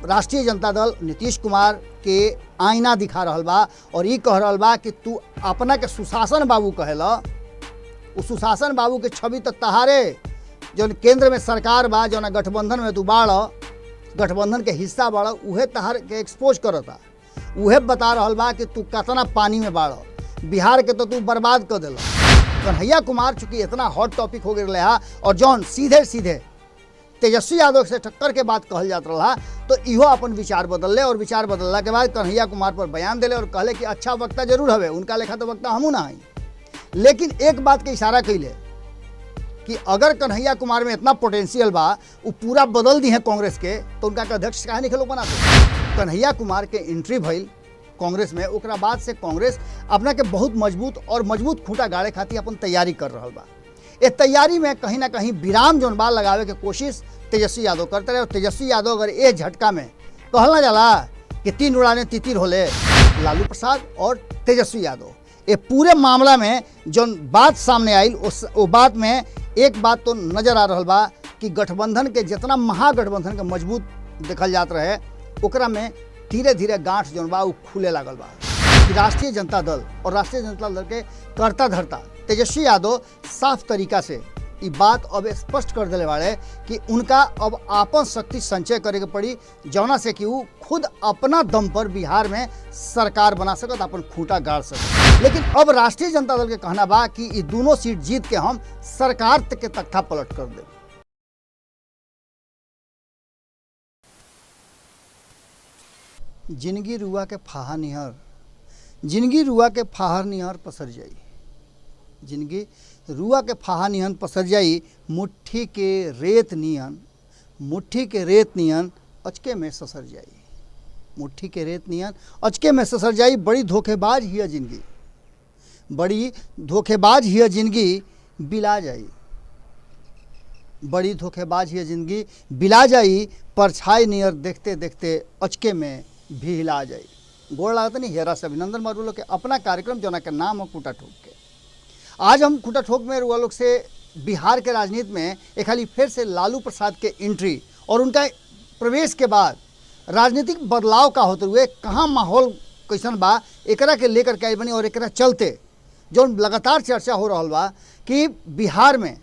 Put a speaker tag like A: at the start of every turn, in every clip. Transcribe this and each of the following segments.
A: राष्ट्रीय जनता दल नीतीश कुमार के आईना दिखा रहल बा और ये कह रहल बा कि तू अपना के सुशासन बाबू कहेला। उस सुशासन बाबू के छवि तो तहारे जो केंद्र में सरकार बा, जो गठबंधन में तू बाड़, गठबंधन के हिस्सा बाड़, उहे तहार के एक्सपोज करता। उहे बता रहल बा कि तू कितना पानी में बाड़, बिहार के तो तू बर्बाद कर दिल। कन्हैया कुमार चूँकि इतना हॉट टॉपिक हो गए है और जौन सीधे सीधे तेजस्वी यादव से टक्कर के बात कहल जात रहा, तो इहो अपन विचार बदल और विचार बदलला के बाद कन्हैया कुमार पर बयान दिले और कहले कि अच्छा वक्ता जरूर हवे, उनका लेखा तो वक्ता हमू ना हई। लेकिन एक बात के इशारा कैले कि अगर कन्हैया कुमार में इतना पोटेंशियल बा, वो पूरा बदल दी है कांग्रेस के, तो उनका अध्यक्ष काहे नहीं लोग बनाते। कन्हैया कुमार के एंट्री भइल कांग्रेस में, ओकरा बाद से कांग्रेस अपना के बहुत मजबूत खूंटा गाड़े खातिर अपन तैयारी कर रहा बा। ये तैयारी में कहीं ना कहीं विराम जौन बा लगावे के कोशिश तेजस्वी यादव करते रहे। और तेजस्वी यादव अगर ये झटका में कहला जाला कि 3 उड़ाने तितिर होले, लालू प्रसाद और तेजस्वी यादव, ये पूरे मामला में जौन बात सामने आई वो बात में एक बात तो नजर आ रहा बा कि गठबंधन के जितना महागठबंधन के मजबूत देखल जात रहे, ओकरा में धीरे धीरे गांठ जौन बा खुले लागल बा। राष्ट्रीय जनता दल और राष्ट्रीय जनता दल के करता धरता तेजस्वी यादव साफ तरीका से ये बात अब स्पष्ट कर दिले बाड़े कि उनका अब आपन शक्ति संचय करे के पड़ी, जौना से कि वो खुद अपना दम पर बिहार में सरकार बना सकत, अपन खूंटा गाड़ सकत। लेकिन अब राष्ट्रीय जनता दल के कहना बा कि ये दोनों सीट जीत के हम सरकार के तख्ता पलट कर दे। जिंदगी रुआ के फाहा निहर, जिंदगी रुआ के फाहर निहर पसर जाई, जिंदगी रुआ के फाहा निहन पसर जाई, मुट्ठी के रेत नियन, मुट्ठी के रेत नियन अचके में ससर जाई, मुट्ठी के रेत नियन अचके में ससर जाई। बड़ी धोखेबाज ही जिंदगी, बड़ी धोखेबाज ही जिंदगी बिला जाई, बड़ी धोखेबाज ही जिंदगी बिला जाई, परछाई नियर देखते देखते अचके में भी हिला जाई। गोड़ लागत नहीं हेरा से अभिनंदन मारू के अपना कार्यक्रम जो के नाम है खूंटा ठोक के। आज हम खूंटा ठोक में रुआ लोग से बिहार के राजनीति में एक खाली फिर से लालू प्रसाद के एंट्री और उनका प्रवेश के बाद राजनीतिक बदलाव का होते हुए कहाँ माहौल कैसन बा एकरा के लेकर के आई बनी और एकरा चलते जो लगातार चर्चा हो रहा बा कि बिहार में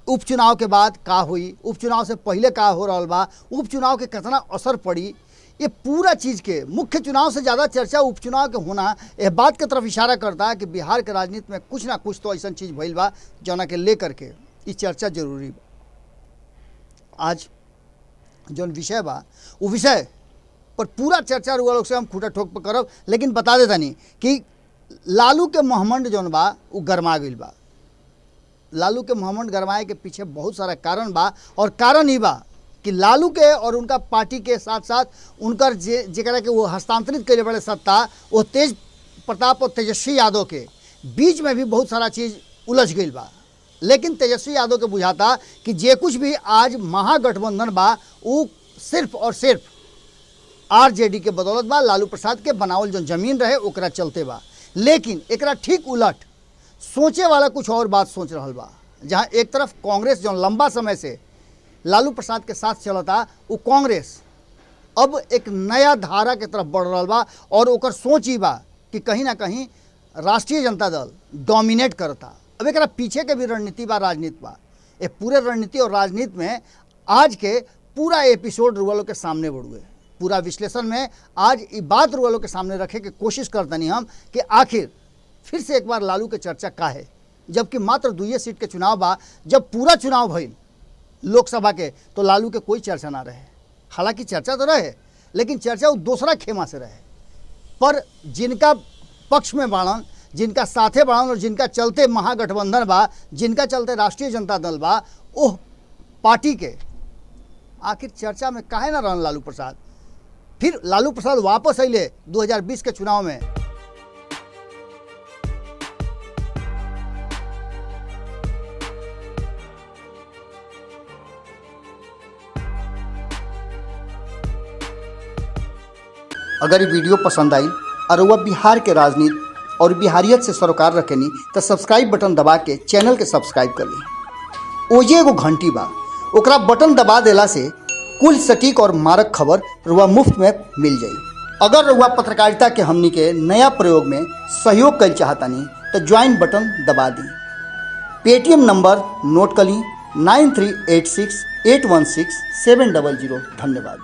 A: उपचुनाव के बाद का हुई, उपचुनाव से पहले का हो रहा बा, उपचुनाव के कितना असर पड़ी, ये पूरा चीज़ के मुख्य चुनाव से ज़्यादा चर्चा उपचुनाव के होना यह बात की तरफ इशारा करता है कि बिहार के राजनीति में कुछ ना कुछ तो ऐसा चीज़ भइल बा जौना के लेकर के ये चर्चा जरूरी बा। आज जौन विषय बा वो विषय पर पूरा चर्चा रुआ लोग से हम खूंटा ठोक पर करब, लेकिन बता देता नहीं कि लालू के महमंड जौन बा वो गरमा गई बा। लालू के महमंड गरमाए के पीछे बहुत सारा कारण बा और कारण ही बा कि लालू के और उनका पार्टी के साथ साथ उनकर जेकरा के वो हस्तांतरित करे बड़े सत्ता वो तेज प्रताप और तेजस्वी यादव के बीच में भी बहुत सारा चीज़ उलझ गई बा। लेकिन तेजस्वी यादव के बुझाता कि जे कुछ भी आज महागठबंधन बा वो सिर्फ और सिर्फ आरजेडी के बदौलत बा, लालू प्रसाद के बनावल जो जमीन रहे ओकरा चलते बा। लेकिन एकरा ठीक उलट सोचे वाला कुछ और बात सोच रहा बा, जहाँ एक तरफ कांग्रेस जो लंबा समय से लालू प्रसाद के साथ चलता, वो कांग्रेस अब एक नया धारा के तरफ बढ़ रहा बा और ओकर सोच ही बा कि कहीं ना कहीं राष्ट्रीय जनता दल डोमिनेट करता। अब एक पीछे के भी रणनीति बा, राजनीति बा। ये पूरे रणनीति और राजनीति में आज के पूरा एपिसोड रुआलों के सामने बढ़ुए, पूरा विश्लेषण में आज ये बात रुआलों के सामने रखे की कोशिश करतनी हम कि आखिर फिर से एक बार लालू के चर्चा का है, जबकि मात्र 2 सीट के चुनाव बा। जब पूरा चुनाव भइल लोकसभा के तो लालू के कोई चर्चा ना रहे, हालांकि चर्चा तो रहे लेकिन चर्चा वो दूसरा खेमा से रहे। पर जिनका पक्ष में बाड़न, जिनका साथे बाड़न और जिनका चलते महागठबंधन बा, जिनका चलते राष्ट्रीय जनता दल बा, ओह पार्टी के आखिर चर्चा में काहे ना रहन लालू प्रसाद। फिर लालू प्रसाद वापस अइले 2020 के चुनाव में। अगर ये वीडियो पसंद आई और वह बिहार के राजनीति और बिहारियत से सरोकार रखेनी तो सब्सक्राइब बटन दबा के चैनल के सब्सक्राइब कर ली। ओजे एगो घंटी बा, ओकरा बटन दबा देला से कुल सटीक और मारक खबर रुआ मुफ्त में मिल जाई। अगर रुआ पत्रकारिता के हमनी के नया प्रयोग में सहयोग कर चाहतानी तो ज्वाइन बटन दबा दी। पेटीएम नंबर नोट कर ली 9386816700। धन्यवाद।